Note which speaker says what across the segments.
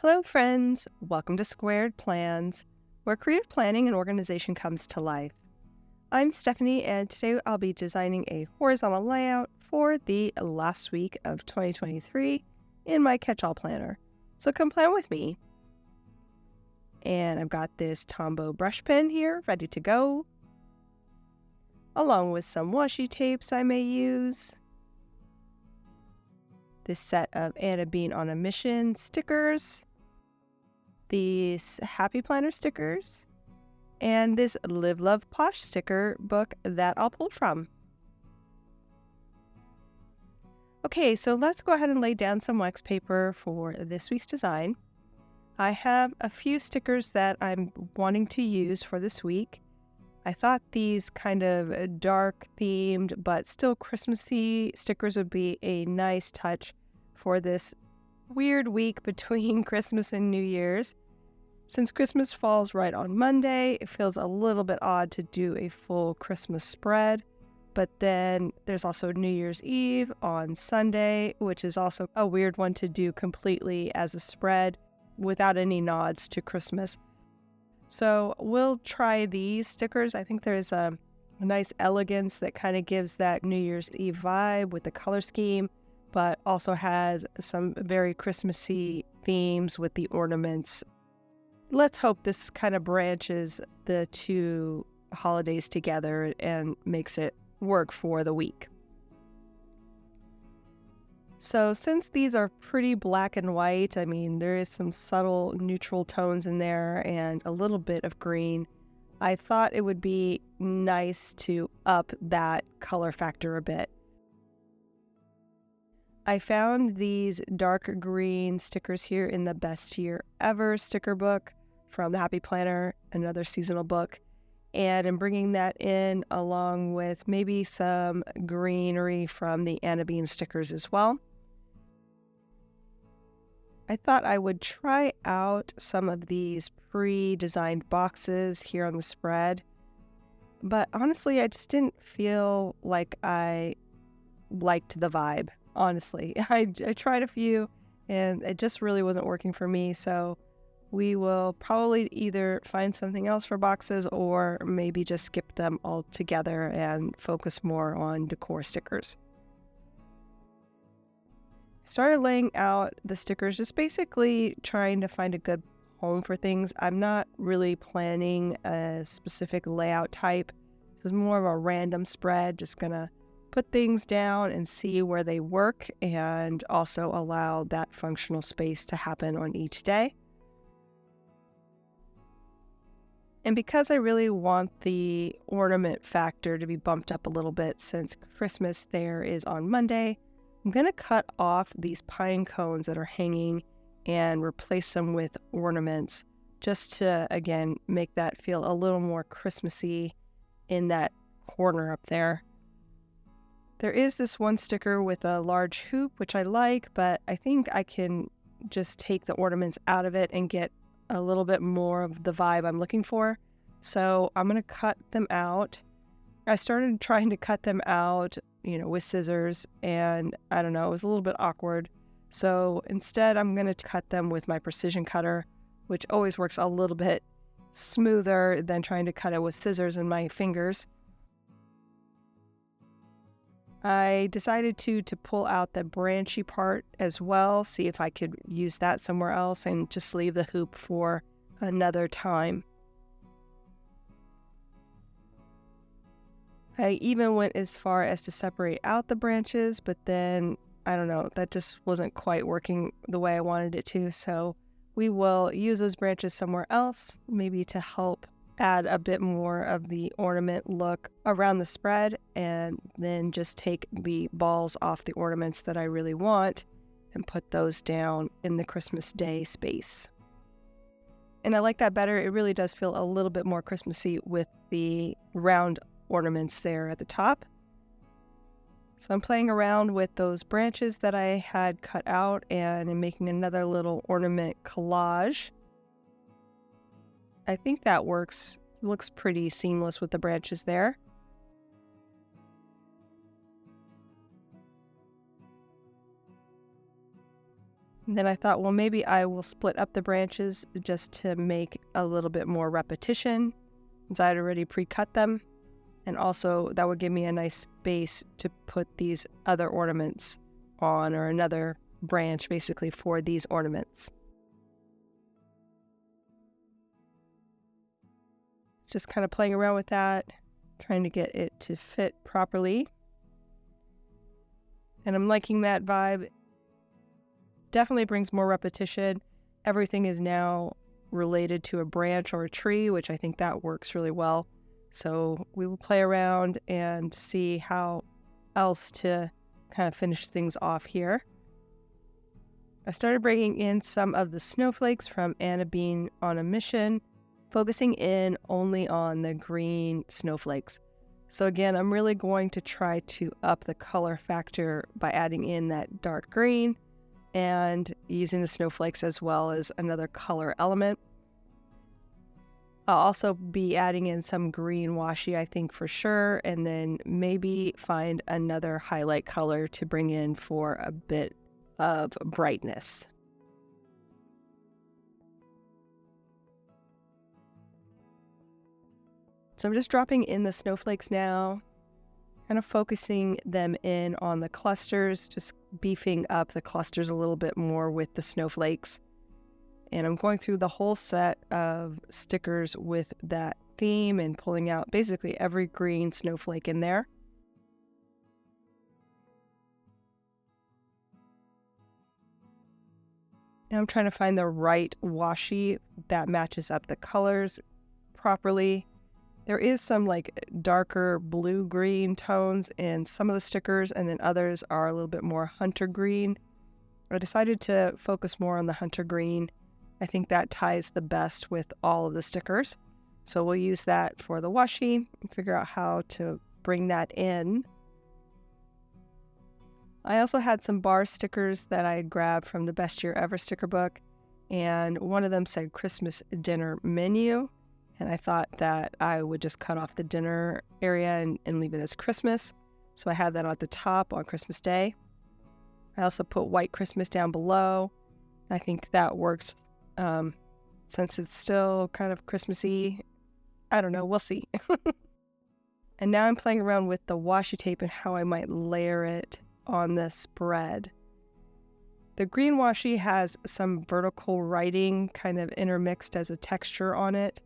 Speaker 1: Hello, friends. Welcome to Squaird Plans, where creative planning and organization comes to life. I'm Stephanie, and today I'll be designing a horizontal layout for the last week of 2023 in my catch-all planner. So come plan with me. And I've got this Tombow brush pen here ready to go, along with some washi tapes I may use, this set of Anna Bean on a Mission stickers, these Happy Planner stickers, and this Live Love Posh sticker book that I'll pull from. Okay, so let's go ahead and lay down some wax paper for this week's design. I have a few stickers that I'm wanting to use for this week. I thought these kind of dark themed but still Christmassy stickers would be a nice touch for this weird week between Christmas and New Year's. Since Christmas falls right on Monday, it feels a little bit odd to do a full Christmas spread. But then there's also New Year's Eve on Sunday, which is also a weird one to do completely as a spread without any nods to Christmas. So we'll try these stickers. I think there's a nice elegance that kind of gives that New Year's Eve vibe with the color scheme, but also has some very Christmassy themes with the ornaments. Let's hope this kind of branches the two holidays together and makes it work for the week. So since these are pretty black and white, I mean, there is some subtle neutral tones in there and a little bit of green, I thought it would be nice to up that color factor a bit. I found these dark green stickers here in the Best Year Ever sticker book from the Happy Planner, another seasonal book, and I'm bringing that in along with maybe some greenery from the Anna Bean stickers as well. I thought I would try out some of these pre-designed boxes here on the spread, but honestly, I just didn't feel like I liked the vibe. Honestly, I tried a few and it just really wasn't working for me, so we will probably either find something else for boxes or maybe just skip them altogether and focus more on decor stickers. Started laying out the stickers, just basically trying to find a good home for things. I'm not really planning a specific layout type. This is more of a random spread, just gonna put things down and see where they work and also allow that functional space to happen on each day. And because I really want the ornament factor to be bumped up a little bit since Christmas there is on Monday, I'm going to cut off these pine cones that are hanging and replace them with ornaments just to, again, make that feel a little more Christmassy in that corner up there. There is this one sticker with a large hoop, which I like, but I think I can just take the ornaments out of it and get a little bit more of the vibe I'm looking for. So I'm going to cut them out. I started trying to cut them out, with scissors, and I don't know, it was a little bit awkward. So instead, I'm going to cut them with my precision cutter, which always works a little bit smoother than trying to cut it with scissors and my fingers. I decided to pull out the branchy part as well, see if I could use that somewhere else and just leave the hoop for another time. I even went as far as to separate out the branches, but then, I don't know, that just wasn't quite working the way I wanted it to, so we will use those branches somewhere else, maybe to help add a bit more of the ornament look around the spread, and then just take the balls off the ornaments that I really want and put those down in the Christmas Day space. And I like that better. It really does feel a little bit more Christmassy with the round ornaments there at the top. So I'm playing around with those branches that I had cut out and I'm making another little ornament collage. I think that works. It looks pretty seamless with the branches there. And then I thought, well, maybe I will split up the branches just to make a little bit more repetition, since I had already pre-cut them. And also that would give me a nice base to put these other ornaments on, or another branch basically for these ornaments. Just kind of playing around with that, trying to get it to fit properly. And I'm liking that vibe. Definitely brings more repetition. Everything is now related to a branch or a tree, which I think that works really well. So we will play around and see how else to kind of finish things off here. I started bringing in some of the snowflakes from Anna Bean on a Mission, focusing in only on the green snowflakes. So again, I'm really going to try to up the color factor by adding in that dark green and using the snowflakes as well as another color element. I'll also be adding in some green washi, I think, for sure, and then maybe find another highlight color to bring in for a bit of brightness. So I'm just dropping in the snowflakes now, kind of focusing them in on the clusters, just beefing up the clusters a little bit more with the snowflakes. And I'm going through the whole set of stickers with that theme and pulling out basically every green snowflake in there. Now I'm trying to find the right washi that matches up the colors properly. There is some like darker blue-green tones in some of the stickers, and then others are a little bit more hunter green. I decided to focus more on the hunter green. I think that ties the best with all of the stickers. So we'll use that for the washi and figure out how to bring that in. I also had some bar stickers that I grabbed from the Best Year Ever sticker book, and one of them said Christmas dinner menu. And I thought that I would just cut off the dinner area and leave it as Christmas. So I had that at the top on Christmas Day. I also put White Christmas down below. I think that works since it's still kind of Christmassy. I don't know, we'll see. And now I'm playing around with the washi tape and how I might layer it on the spread. The green washi has some vertical writing kind of intermixed as a texture on it.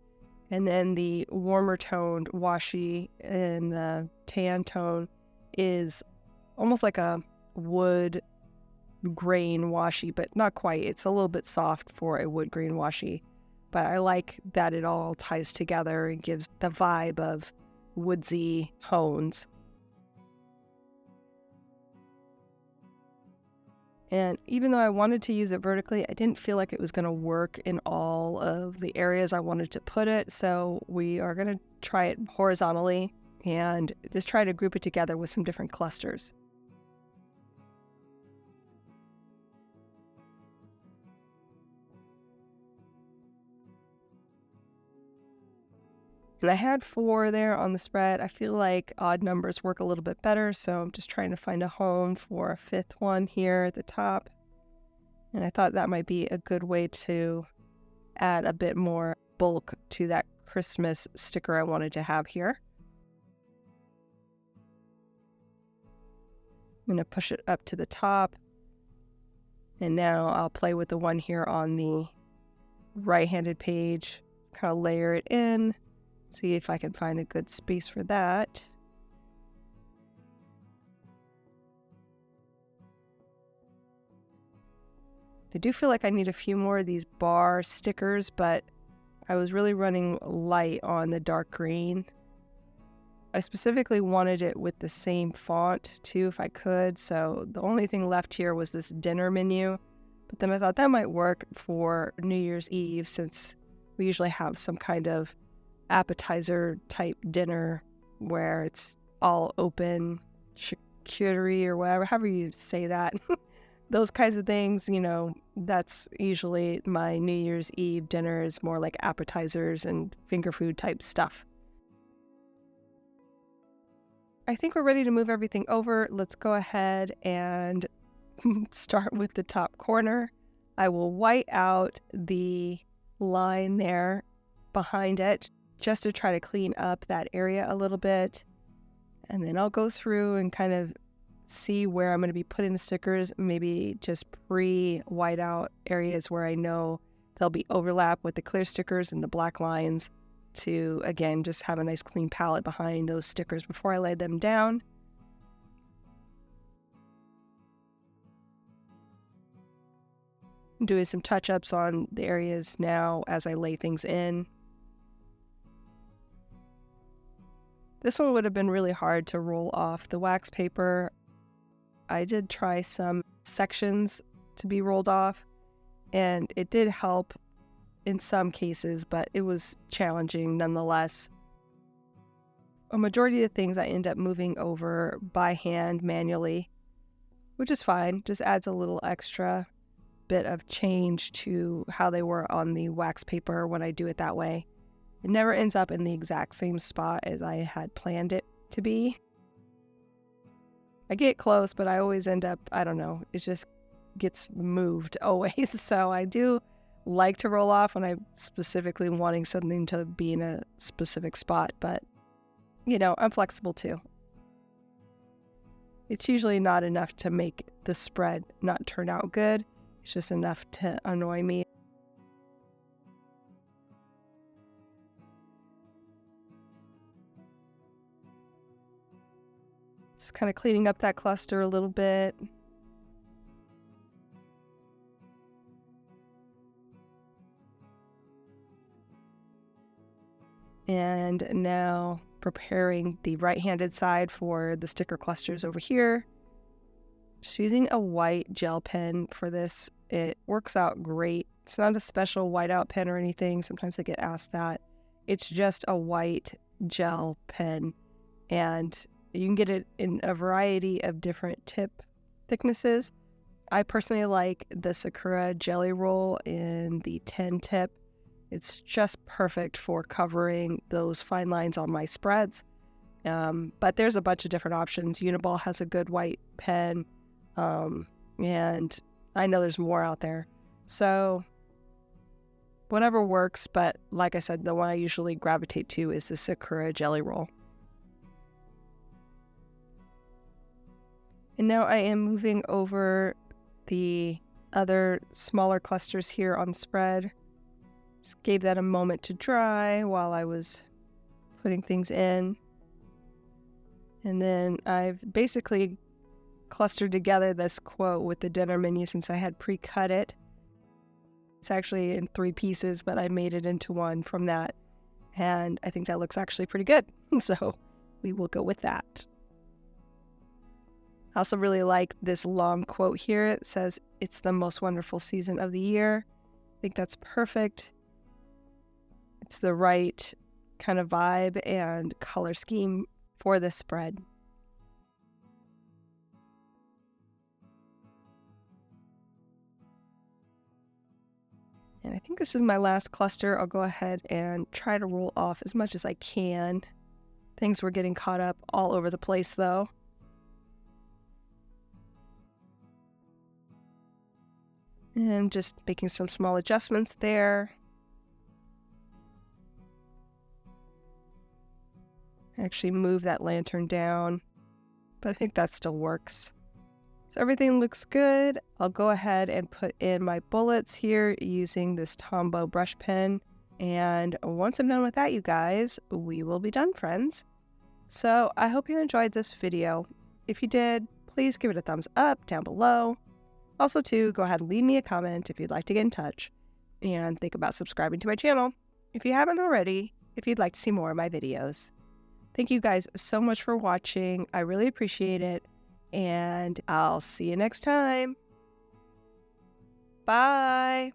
Speaker 1: And then the warmer toned washi in the tan tone is almost like a wood grain washi, but not quite. It's a little bit soft for a wood grain washi. But I like that it all ties together and gives the vibe of woodsy tones. And even though I wanted to use it vertically, I didn't feel like it was going to work in all of the areas I wanted to put it. So we are going to try it horizontally and just try to group it together with some different clusters. And I had 4 there on the spread. I feel like odd numbers work a little bit better, so I'm just trying to find a home for a 5th one here at the top. And I thought that might be a good way to add a bit more bulk to that Christmas sticker I wanted to have here. I'm going to push it up to the top. And now I'll play with the one here on the right-handed page, kind of layer it in. See if I can find a good space for that. I do feel like I need a few more of these bar stickers, but I was really running light on the dark green. I specifically wanted it with the same font too, if I could, so the only thing left here was this dinner menu. But then I thought that might work for New Year's Eve, since we usually have some kind of appetizer type dinner where it's all open charcuterie or whatever, however you say that. Those kinds of things, you know, that's usually my New Year's Eve dinner, is more like appetizers and finger food type stuff. I think we're ready to move everything over. Let's go ahead and start with the top corner. I will white out the line there behind it just to try to clean up that area a little bit. And then I'll go through and kind of see where I'm going to be putting the stickers, maybe just pre-white out areas where I know there'll be overlap with the clear stickers and the black lines to, again, just have a nice clean palette behind those stickers before I lay them down. I'm doing some touch-ups on the areas now as I lay things in. This one would have been really hard to roll off the wax paper. I did try some sections to be rolled off, and it did help in some cases, but it was challenging nonetheless. A majority of the things I end up moving over by hand manually, which is fine, just adds a little extra bit of change to how they were on the wax paper when I do it that way. It never ends up in the exact same spot as I had planned it to be. I get close, but I always end up, I don't know, it just gets moved always. So I do like to roll off when I'm specifically wanting something to be in a specific spot, but you know, I'm flexible too. It's usually not enough to make the spread not turn out good. It's just enough to annoy me. Just kind of cleaning up that cluster a little bit. And now preparing the right-handed side for the sticker clusters over here. Just using a white gel pen for this. It works out great. It's not a special whiteout pen or anything. Sometimes I get asked that. It's just a white gel pen, and you can get it in a variety of different tip thicknesses. I personally like the Sakura Jelly Roll in the 10 tip. It's just perfect for covering those fine lines on my spreads. But there's a bunch of different options. Uniball has a good white pen, and I know there's more out there. So whatever works, but like I said, the one I usually gravitate to is the Sakura Jelly Roll. And now I am moving over the other smaller clusters here on the spread. Just gave that a moment to dry while I was putting things in. And then I've basically clustered together this quote with the dinner menu since I had pre-cut it. It's actually in 3 pieces, but I made it into one from that. And I think that looks actually pretty good. So we will go with that. I also really like this long quote here. It says, "It's the most wonderful season of the year." I think that's perfect. It's the right kind of vibe and color scheme for this spread. And I think this is my last cluster. I'll go ahead and try to roll off as much as I can. Things were getting caught up all over the place though. And just making some small adjustments there. Actually move that lantern down, but I think that still works. So everything looks good. I'll go ahead and put in my bullets here using this Tombow brush pen. And once I'm done with that, you guys, we will be done, friends. So I hope you enjoyed this video. If you did, please give it a thumbs up down below. Also, too, go ahead and leave me a comment if you'd like to get in touch, and think about subscribing to my channel if you haven't already, if you'd like to see more of my videos. Thank you guys so much for watching. I really appreciate it, and I'll see you next time. Bye!